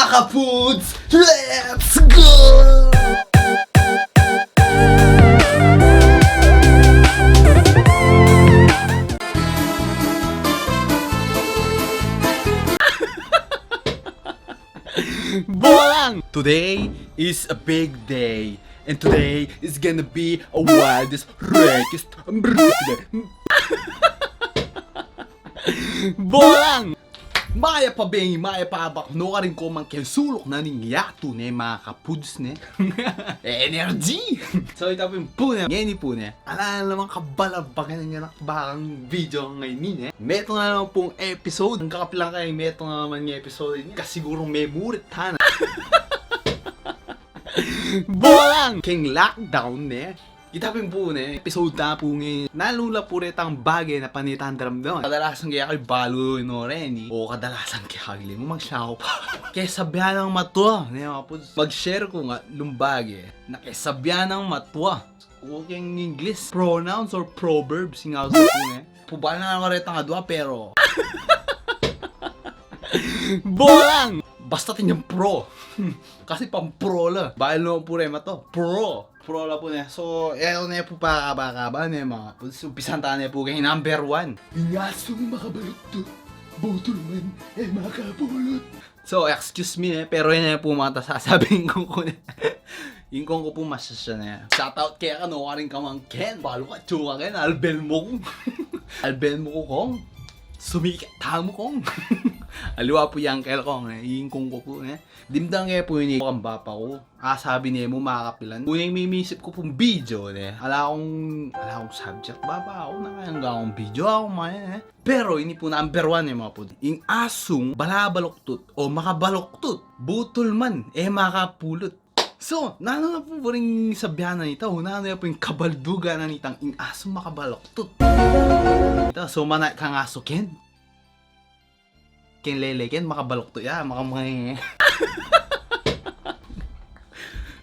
Mga kapuds, let's go! Bolang! Today is a big day. And today is gonna be a wildest, wreckest birthday. Bolang! Maya pa bengi, maya pa abak, no ka rin ko man kayo sulok na ning yato ne mga kapuds ne. Energy! So ito po yung pune, ngayon po ne. Alala naman kabalabagan nga nakabakang video ngayon ni ne. Meto na naman pong episode. Ang kakapilang kayo, meto na naman yung episode niya. Kasi siguro may murit ha na. Bolang! King lockdown ne. Kitapin po ne, episode na po ngayon. Nalula po rin ang bagay na panitandram doon. Kadalasan kaya kayo balo no rin. O kadalasan kaya kayo mo magsyaw pa. Kaya sabihan ng matwa. Mag-share ko nga lumbagi na kaya sabihan ng matwa. Okay ang English. Pronouns or proverbs. Singaw sa po ne. Pubal na nga rin ang adwa pero. Bolang! Basta tinyang pro. Kasi pang pro la. Bahal naman po rin to. Pro la po niya. So, eto na po pa kabakaba niya mga puds. Umpisan tayo na po kayo number 1. Ingasong makabaluktot. Boto naman makapulot. So, excuse me pero yun na po mga sasabihin ko ko na. Yung kong ko po masasya na yan. Shoutout kaya ka no ka rin kamang Ken. Balo ka tsuwa ken. Albel mo kong. Albel mo ko kong. Sumikat tamo kong. Aliwa po yung kel kong. Yung kong ko po. Dimdang kaya po yun yung bapa ko. Sabi niya mo makapilan. Kung yung mimisip ko pong video. Ala akong subject. Baba ako na kayang gawang video. Ako man. Pero hindi po number 1 mga po. Yung asong balabaloktot o makabaloktot. Butol man. Makapulot. So, nano na po rin sabihan na nito. Nano na po yung kabalduga na nitang yung asong makabaloktot. So, manay kang aso ken. Ken lele ken makabaloktot ya. Makamay.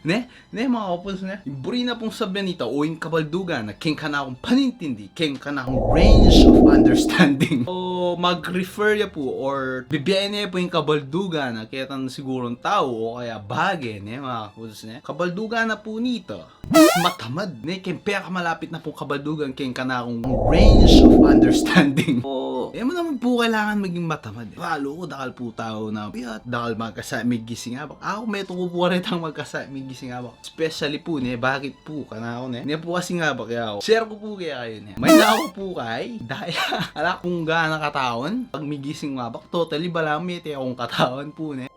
Ne mga kapos ne. Buri na pong sabihan nito o yung kabaldugan na ken ka na akong panintindi, ken ka na akong range of understanding. O mag-refer ya po or bibiyain niya po yung kabaldugan na kaya tan siguro ng tao o kaya bagay ne mga kapos ne. Kabaldugan na po nito matamad ne ken peka malapit na po kabaldugan ken ka na akong range of understanding. O mo naman po kailangan maging matamad. Lalo ko dakal po tao na piyat dakal magkasa may gising abak. Ako meto ko po rin ang magkasa may gising abak. Especially po ne, bakit po kana ako ne? Ne po kasi nga ba kaya ako. Share ko po kaya kayo ne. May nako po kay daya. Ala kung gaano kataon pag may gising abak totally balamit akong katawan po ne.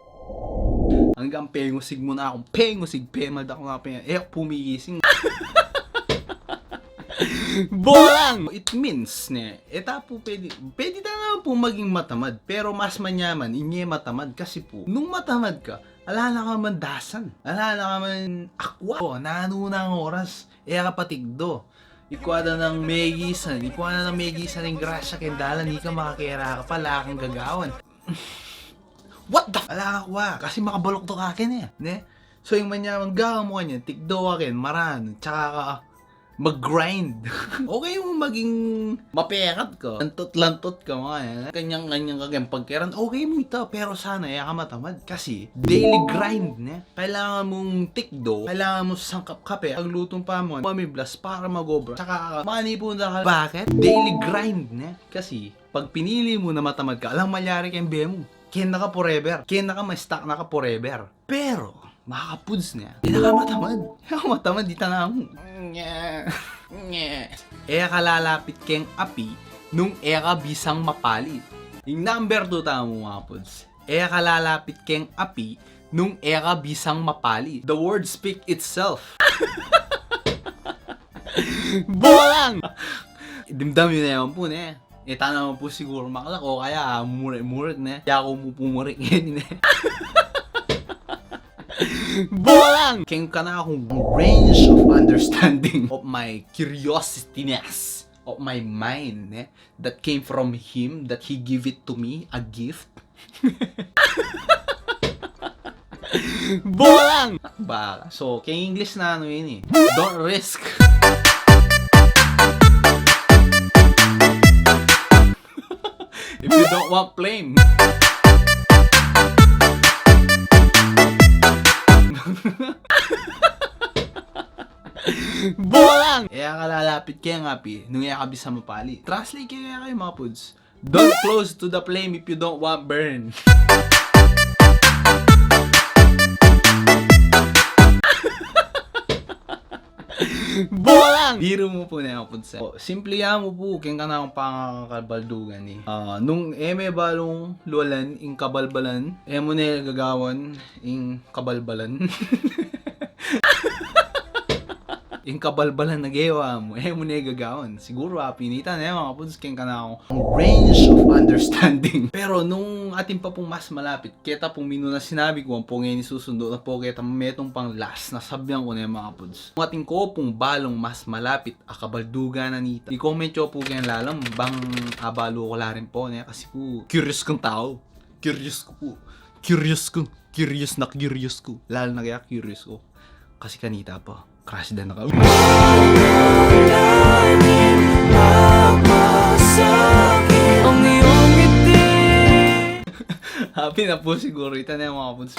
Hanggang pengusig mo na akong pengusig pemal ako nga pe. Pumigising. Bolang! It means ne, eta po pwede na naman po maging matamad. Pero mas manyaman, inye matamad. Kasi po, nung matamad ka, ala na ka man dasan. Ala na ka man akwa. O, nanuna ang oras. Kapatigdo. Ikwada ng megisan. Ikwada ng megisan ng grasya kendala. Hindi ka makakira ka pala kang gagawan. What the f***? Ala ka kwa. Kasi makabalok to kakin ne? So yung manyaman gawa mo kanya, tigdo kakin, maran. Tsaka ka mag-grind. Okay mo maging mapekat ka. Lantot-lantot ka mga kanyang kagayang pagkiran. Okay mo ito. Pero sana ka matamad. Kasi daily grind ne. Kailangan mong tikdo. Kailangan mo sangkap kape. Paglutong pa mo. Mamiblas para mag-obra. Tsaka manipon na ka. Bakit? Daily grind ne. Kasi pag pinili mo na matamad ka, alang malyari kayong be mo. Ken na ka forever. Ken na ka ma-stuck na ka forever. Pero mga kapuds niya, di na ka matamad. Matamad, di ta na mo. Kalalapit keng api nung bisang mapalit. Yung number 2 tamo mga kapuds. Kalalapit keng api nung bisang mapalit. The word speak itself. Bolang! Dimdam yun na yun po ne. Eta naman po siguro makalak o kaya murit-murit ne. Kaya ako mo pumurit ngayon ne. Bolang! Ken ka na akong range of understanding of my curiosityness of my mind that came from him, that he give it to me, a gift. Bolang! Baka. So, kaya English na ano yun don't risk. If you don't want blame. Bolang! Kaya kalalapit kaya nga pi, nung yakabi sa mapali. Translate kaya kayo mga puds. Don't close to the flame if you don't want burn. Bolang! Biro mo po na yung punsa. Simple yan mo po, kaya ka na akong pangakabaldugan eh. Nung eme balong luwalan, ing kabalbalan, emo na gagawan, ing kabalbalan. Yung kabalbalan na gawa mo, mo na gagawin. Siguro, pinitan mga puds, kaya ka na akong range of understanding. Pero nung ating pa pong mas malapit, kita pong mino na sinabi ko, ang pong susundo na po, kita metong pang last, nasabihan ko na yung mga puds. Kung ating ko pong balong mas malapit, akabaldugan na nita. I-comment nyo po kayo lalang, bang abalo ko la rin po, kasi po, curious kong tao. Curious ko po. Curious na curious ko. Lalo na kaya curious ko. Kasi kanita pa. Crush na naka. Ang iyong ngiti. Happy na po siguro. Ito na yung mga puns.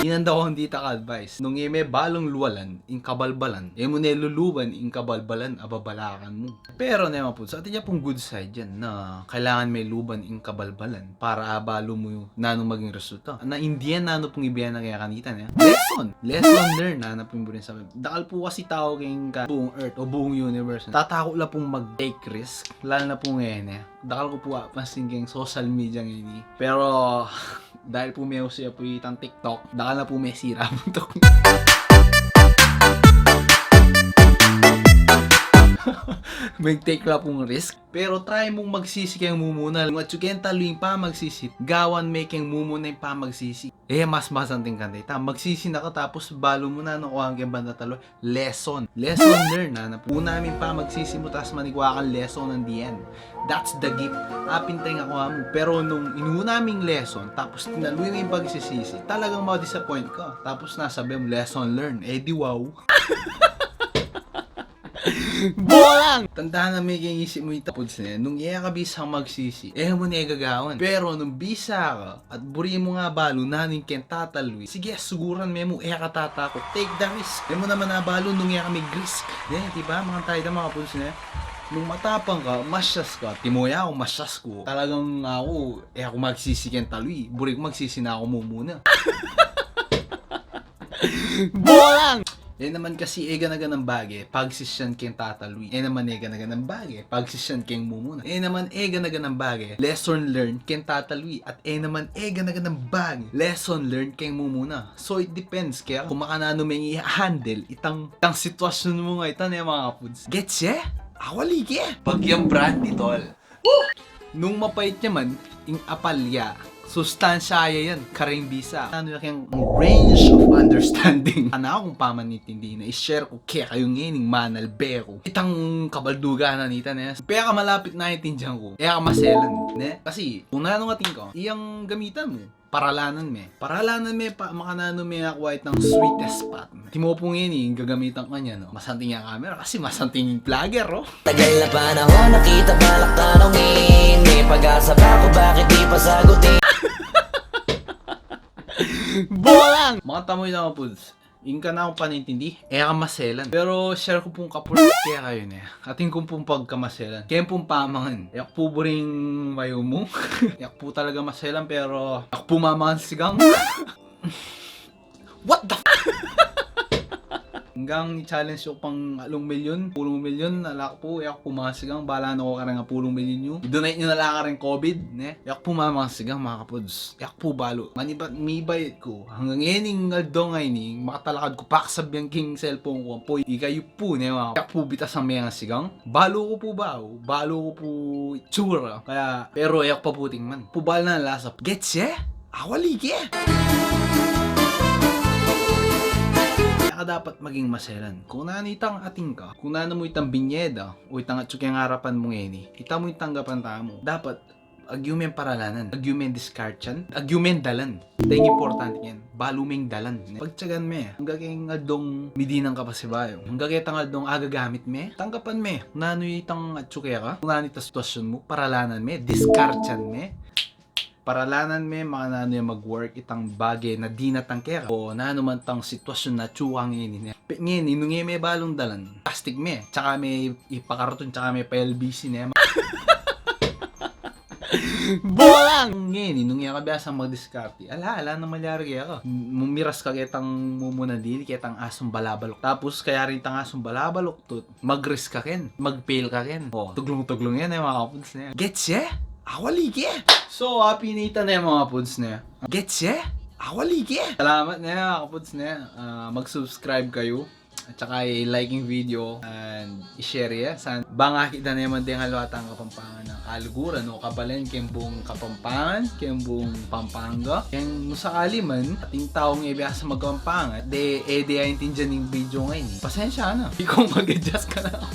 Inanda ko hindi ka-advice. Nung ime balong luwalan, ing kabalbalan, mo niluluban, ing kabalbalan, ababalakan mo. Pero na mga puns, atin niya pong good side yan na kailangan may luban ing kabalbalan para abalo mo yung nanong maging resulta. Na hindi yan nano pong ibiyan na kaya kanita niya. Lesson learned na po yung rin sa amin. Dakal po kasi tao kayong buong earth o buong universe. Tatakot lang pong mag-take risk. Lalo na po ngayon eh. Dakal ko po pansin kayong social media ngayon eh. Pero dahil po may usiya po itang TikTok, dakal na po may sira po ito. Mag-take lang pong risk. Pero try mong magsisi kayong mumuna. Kung at suken taluin pa magsisi, gawan may kayong mumuna yung pa magsisi. Mas masanting kanta. Magsisi na ka tapos balo mo na nung kuhaan kayong banda talo. Lesson learned na. Po namin pa magsisi mo tapos manigwa kang lesson ng the end. That's the gift. Pintay nga kuha mo. Pero nung inuuna naming lesson, tapos tinaluin mo yung pagsisisi, talagang ma-disappoint ka. Tapos nasabi mo, lesson learned. Di wow. Bolang! Tandaan na may isip mo yung tapuds na yan. Nung iya ka bisang magsisi, mo na gagawan. Pero nung bisa ka, at buri mo nga balo, nanin ken tatalwi. Sige, suguran mo, ka tatakot. Take the risk. Mo naman na balo, nung iya ka may risk. Diba? Mga tayo na mga puds na yan. Nung matapang ka, masyas ka. Timoya ako, masyas ko. Talagang ako, ako magsisi ken talwi. Buri ko magsisi na ako muna. Bolang! Naman kasi ganagan ng bagay, pagsisyan keng tatalwi. Naman ganagan ng bagay, pagsisyan keng mumuna. Naman ganagan ng bagay, lesson learned keng tatalwi. At naman ganagan ng bagay, lesson learned keng mumuna. So it depends kaya kung makanano may i-handle itang sitwasyon mo nga itan mga foods. Gets ya? Awaligi! Pag yung brandy tol. Nung mapait naman, ing apalya. Sustansya yan, karing bisa. Ano yung range of understanding. Ano kung pamanitindi na i-share ko kaya kayong ngining manalbero. Itang kabaldugan na nita na yan. Kaya ka malapit na itindihan ko. Kaya ka maselan. Ne? Kasi, kung nanungating ko, iyang gamitan mo. Paralanan me, makanano me white ng sweetest spot. Timo po ngayon gagamitan kanya no. Masanting yung camera kasi masanting yung vlogger oh. Tagal na panahon nakita balak tanongin. May pag-asa ba ko bakit di pa sagutin? Bolang! Mga tamoy na mga puds. Yung ka na akong panintindi, ka maselan. Pero share ko pong kapulit kaya kayo na. Ating kong pong pagkamaselan. Kaya pong pamangan. Yak po buring mayo mo. Yak po talaga maselan pero yak po mamangan sigang. What the f***? Hanggang i-challenge ko pang along milyon, pulong milyon, alak po, yak pumasigang, bala na ko karang pulong milyon nyo. I-donate nyo na lang karang COVID, ne? Yak pumamasigang mga kapods. Yak po balo. Manibat, may bayad ko. Hanggang ening aldo ngay ni, makatalakad ko paksab yung king cellphone ko. Po, ikayo po, ne? Yak po bitas ang mga sigang. Balo ko po ba? Balo ko po itsura. Kaya, pero yak pa puting man. Pubal na lasap. Gets ya? Awaligi ka dapat maging maselan. Kung nanitang ating ka, kung nana mo itang binyeda, o itang atsuk yung harapan mo ngayon, ita mo yung tanggapan mo. Dapat, agyumen paralanan, agyumen discardyan, agyumen dalan. Ito yung importante yan. Balumeng dalan. Pagtsagan me, hanggang kayong adong midinang kapasibayo. Hanggang kayong adong agagamit me, tanggapan me. Kung nano yung itang atsuk ka, kung nanita sitwasyon mo, paralanan me, discardyan me. Paralanan me, makanano yung mag-work itang bagay na di natangkera. O na naman tang sitwasyon na tsuwang yun. Ngayon, inungi may balong dalan. Plastic me. Tsaka may ipakarton, tsaka may PLBC na. Bolang! Ngayon, nung nga kabiyasang mag-discarte, ala na malyari ako. Mumiras ka kitang mumuna dili, kitang asong balabalok. Tapos, kaya rin tang asong balabalok to, mag-risk ka ken, mag-fail ka ken. O, tuglong-tuglong yan mga kapuds na yan. Gets ya? Awaligi! So, happy nita na yung mga kapuds na yan. Gets ya? Awaligi! Salamat na yan mga kapuds na yan. Mag-subscribe kayo. At saka i-like yung video and i-share ya. San banga kita na naman din halwatang Kapampangan ng kaluguran o kabalen kembong Kapampangan, kembong Pampanga. Kaya sakali man, ating taong ibiyasa magkampangan, de ay intindihan yung video ngayon. Pasensya na. Hindi ko mag-adjust ka na ako.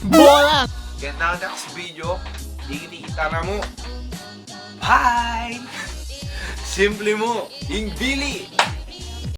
Bola! Ganda ka sa video, ikita na mo. Bye! Simple mo, yung Billy!